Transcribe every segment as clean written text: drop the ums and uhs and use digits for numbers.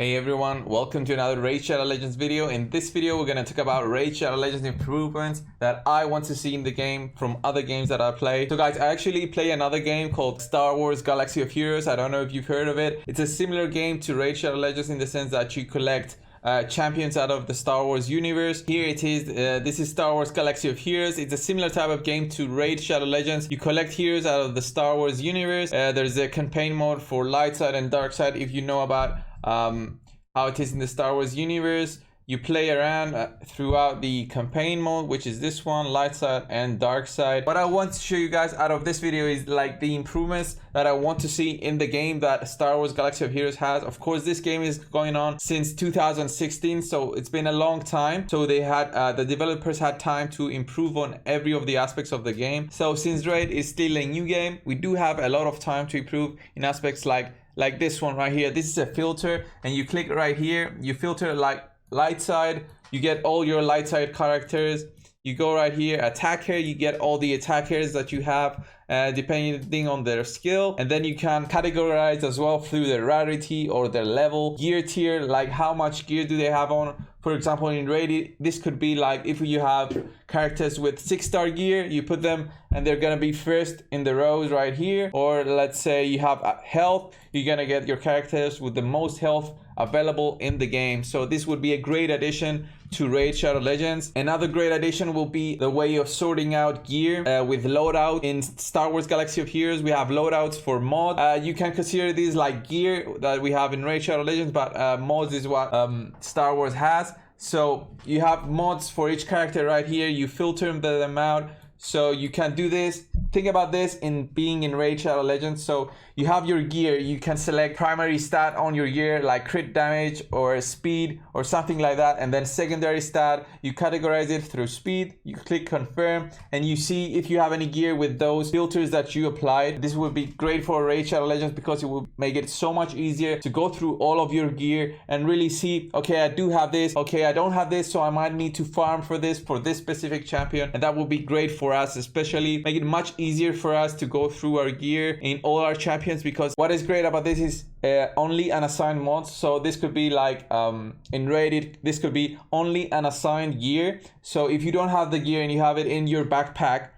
Hey everyone, welcome to another Raid Shadow Legends video. In this video, we're going to talk about Raid Shadow Legends improvements that I want to see in the game from other games that I play. So guys, I actually play another game called Star Wars Galaxy of Heroes. I don't know if you've heard of it. It's a similar game to Raid Shadow Legends in the sense that you collect champions out of the Star Wars universe. Here it is, this is Star Wars Galaxy of Heroes. It's a similar type of game to Raid Shadow Legends. You collect heroes out of the Star Wars universe. There's a campaign mode for light side and dark side. If you know about how it is in the Star Wars universe, you play around throughout the campaign mode, which is this one, light side and dark side. What I want to show you guys out of this video is like the improvements that I want to see in the game that Star Wars Galaxy of Heroes has. Of course, this game is going on since 2016, so it's been a long time. So they had the developers had time to improve on every of the aspects of the game. So since Raid is still a new game, we do have a lot of time to improve in aspects like this one right here. This is a filter, and you click right here, you filter like light side, you get all your light side characters. You go right here, attacker, you get all the attackers that you have depending on their skill, and then you can categorize as well through their rarity or their level. Gear tier, like how much gear do they have on. For example, in Raid, this could be like if you have characters with 6-star gear, you put them and they're gonna be first in the rows right here. Or let's say you have health, you're gonna get your characters with the most health available in the game. So this would be a great addition to Raid Shadow Legends. Another great addition will be the way of sorting out gear with Loadout. In Star Wars Galaxy of Heroes, we have loadouts for mod. You can consider these like gear that we have in Raid Shadow Legends, but mods is what Star Wars has. So you have mods for each character right here. You filter them out. So you can do this. Think about this in being in Raid Shadow Legends. So you have your gear, you can select primary stat on your gear like crit damage or speed or something like that, and then secondary stat, you categorize it through speed, you click confirm, and you see if you have any gear with those filters that you applied. This would be great for Raid Shadow Legends because it will make it so much easier to go through all of your gear and really see, okay, I do have this, okay, I don't have this, so I might need to farm for this specific champion, and that would be great for us, especially make it much easier for us to go through our gear in all our champions. Because what is great about this is only unassigned mods. So this could be like in Raid, this could be only an assigned gear. So if you don't have the gear and you have it in your backpack,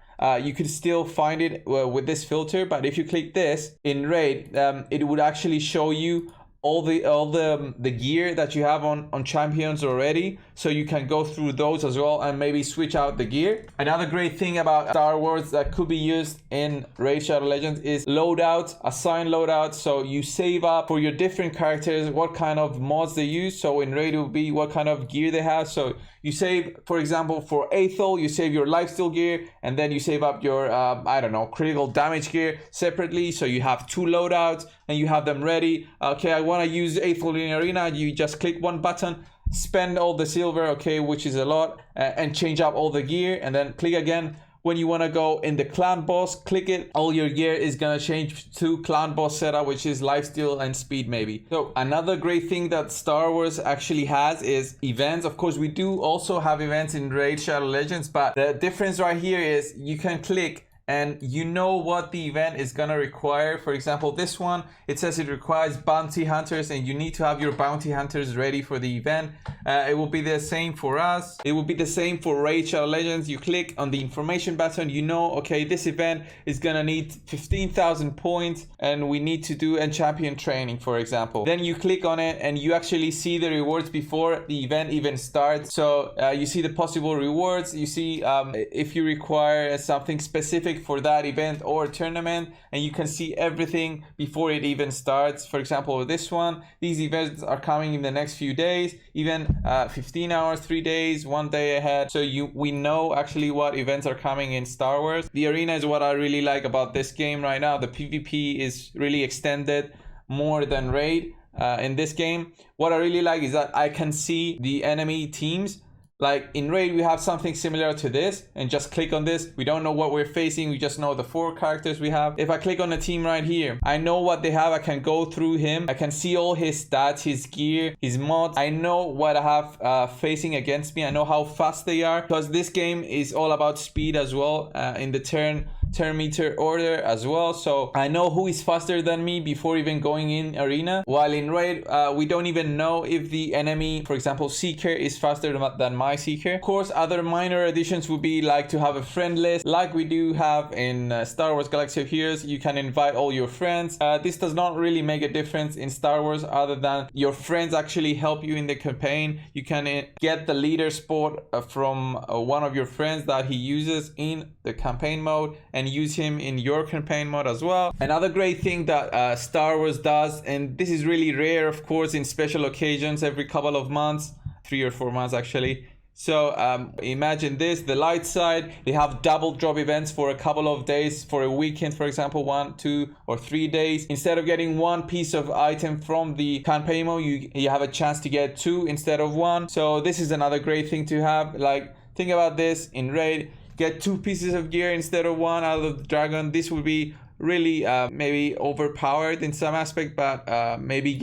you could still find it with this filter. But if you click this in Raid, it would actually show you all the gear that you have on champions already, so you can go through those as well and maybe switch out the gear. Another great thing about Star Wars that could be used in Raid Shadow Legends is loadout, assigned loadout. So you save up for your different characters what kind of mods they use. So in Raid it will be what kind of gear they have. So you save, for example, for Aethel, you save your lifesteal gear, and then you save up your I don't know, critical damage gear separately. So you have 2 loadouts and you have them ready. Okay, I want to use Aethel in arena. You just click one button, spend all the silver, okay, which is a lot, and change up all the gear, and then click again. When you want to go in the clan boss, click it, all your gear is gonna change to clan boss setup, which is lifesteal and speed maybe. So another great thing that Star Wars actually has is events. Of course, we do also have events in Raid Shadow Legends, but the difference right here is you can click and you know what the event is gonna require. For example, this one, it says it requires bounty hunters, and you need to have your bounty hunters ready for the event. It will be the same for us. It will be the same for Raid Shadow Legends. You click on the information button, you know, okay, this event is gonna need 15,000 points and we need to do a champion training, for example. Then you click on it and you actually see the rewards before the event even starts. So you see the possible rewards, you see if you require something specific for that event or tournament, and you can see everything before it even starts. For example, this one, these events are coming in the next few days, even 15 hours, 3 days, 1 day ahead. So we know actually what events are coming in Star Wars. The arena is what I really like about this game right now. The PvP is really extended more than Raid in this game. What I really like is that I can see the enemy teams. Like in Raid, we have something similar to this, and just click on this. We don't know what we're facing. We just know the 4 characters we have. If I click on a team right here, I know what they have. I can go through him. I can see all his stats, his gear, his mods. I know what I have facing against me. I know how fast they are, because this game is all about speed as well. In the turn turn meter order as well, so I know who is faster than me before even going in arena. While in raid, we don't even know if the enemy, for example Seeker, is faster than my Seeker. Of course, other minor additions would be like to have a friend list like we do have in Star Wars Galaxy of Heroes. You can invite all your friends. This does not really make a difference in Star Wars other than your friends actually help you in the campaign. You can get the leader spot from one of your friends that he uses in the campaign mode and use him in your campaign mode as well. Another great thing that Star Wars does, and this is really rare of course in special occasions every couple of months, 3 or 4 months actually. So imagine this, the light side, they have double drop events for a couple of days, for a weekend for example, 1, 2 or 3 days. Instead of getting one piece of item from the campaign mode, you have a chance to get 2 instead of 1. So this is another great thing to have. Like, think about this in raid, get 2 pieces of gear instead of 1 out of the dragon. This would be really maybe overpowered in some aspect, but maybe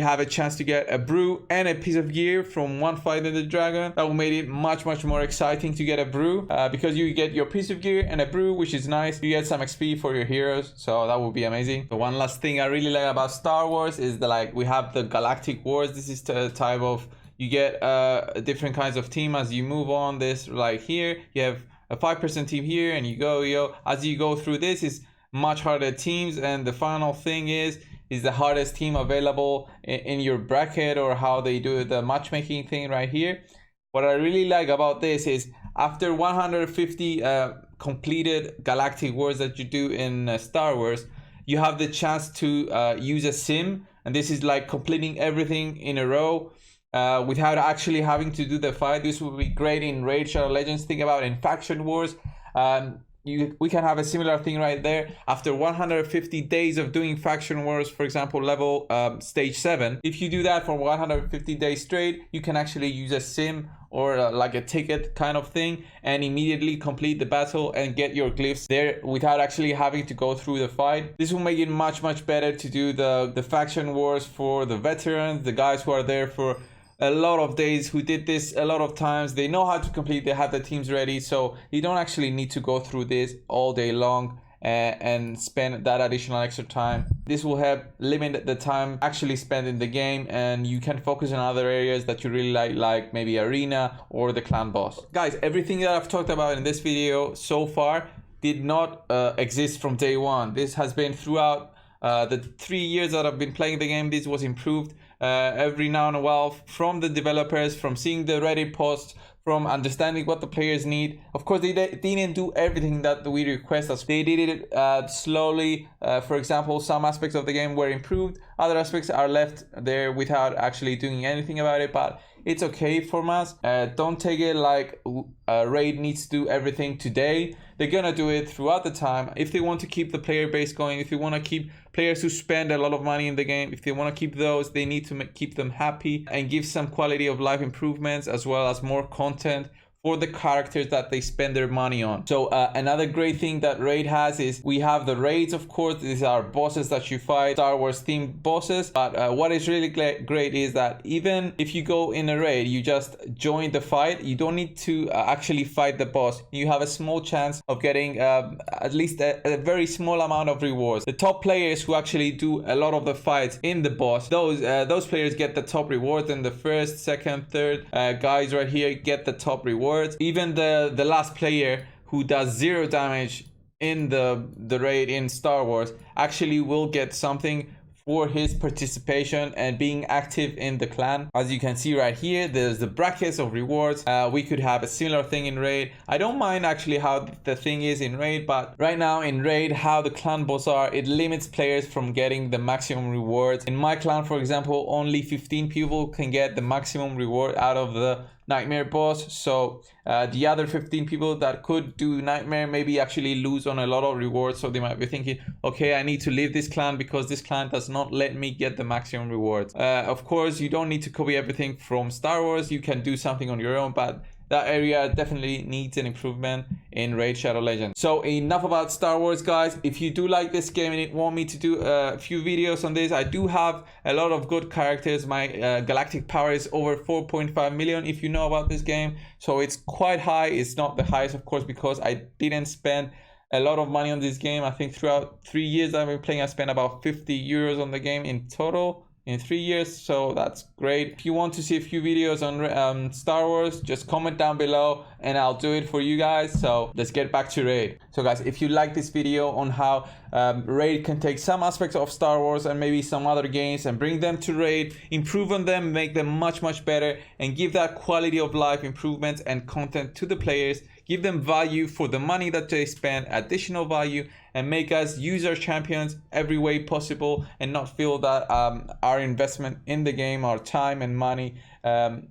have a chance to get a brew and a piece of gear from one fight in the dragon. That will make it much more exciting to get a brew, because you get your piece of gear and a brew, which is nice. You get some XP for your heroes, so that would be amazing. The one last thing I really like about Star Wars is that we have the Galactic Wars. This is the type of, you get different kinds of team as you move on. This like here you have a 5% team here, and you go as you go through this is much harder teams, and the final thing is the hardest team available in your bracket, or how they do the matchmaking thing right here. What I really like about this is after 150 completed Galactic Wars that you do in Star Wars, you have the chance to use a sim, and this is like completing everything in a row without actually having to do the fight. This would be great in Raid Shadow Legends. Think about in Faction Wars. We can have a similar thing right there. After 150 days of doing Faction Wars, for example, level stage 7, if you do that for 150 days straight, you can actually use a sim or like a ticket kind of thing and immediately complete the battle and get your glyphs there without actually having to go through the fight. This will make it much better to do the Faction Wars for the veterans, the guys who are there for a lot of days, who did this a lot of times. They know how to complete, they have the teams ready, so you don't actually need to go through this all day long and spend that additional extra time. This will help limit the time actually spent in the game, and you can focus on other areas that you really like maybe arena or the clan boss. Guys, everything that I've talked about in this video so far did not exist from day one. This has been throughout the 3 years that I've been playing the game. This was improved every now and a while from the developers, from seeing the Reddit posts, from understanding what the players need. Of course, they didn't do everything that we request us. They did it slowly. For example, some aspects of the game were improved, other aspects are left there without actually doing anything about it, but it's okay for us. Don't take it like Raid needs to do everything today. They're gonna do it throughout the time. If they want to keep the player base going, if they want to keep players who spend a lot of money in the game, if they want to keep those, they need to keep them happy and give some quality of life improvements as well as more content for the characters that they spend their money on. So another great thing that Raid has is we have the raids, of course. These are bosses that you fight, Star Wars themed bosses. But what is really great is that even if you go in a raid, you just join the fight. You don't need to actually fight the boss. You have a small chance of getting at least a very small amount of rewards. The top players who actually do a lot of the fights in the boss, those players get the top rewards, and the first, second, third guys right here get the top rewards. Even the last player who does 0 damage in the raid in Star Wars actually will get something for his participation and being active in the clan. As you can see right here, there's the brackets of rewards. We could have a similar thing in Raid. I don't mind actually how the thing is in Raid, but right now in Raid, how the clan boss are, it limits players from getting the maximum rewards. In my clan, for example, only 15 people can get the maximum reward out of the Nightmare boss. So the other 15 people that could do Nightmare maybe actually lose on a lot of rewards. So they might be thinking, okay, I need to leave this clan because this clan does not let me get the maximum rewards. Of course, you don't need to copy everything from Star Wars. You can do something on your own, but that area definitely needs an improvement in Raid Shadow Legends. So enough about Star Wars, guys. If you do like this game and want me to do a few videos on this, I do have a lot of good characters. My galactic power is over 4.5 million if you know about this game, so it's quite high. It's not the highest, of course, because I didn't spend a lot of money on this game. I think throughout 3 years I've been playing, I spent about 50 euros on the game in total in 3 years, so that's great. If you want to see a few videos on Star Wars, just comment down below and I'll do it for you guys. So let's get back to Raid. So guys, if you like this video on how Raid can take some aspects of Star Wars and maybe some other games and bring them to Raid, improve on them, make them much better, and give that quality of life improvements and content to the players, give them value for the money that they spend, additional value, and make us use our champions every way possible and not feel that our investment in the game, our time and money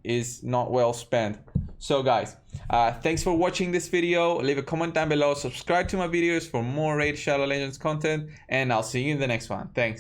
is not well spent. So guys, thanks for watching this video. Leave a comment down below, subscribe to my videos for more Raid Shadow Legends content, and I'll see you in the next one. Thanks.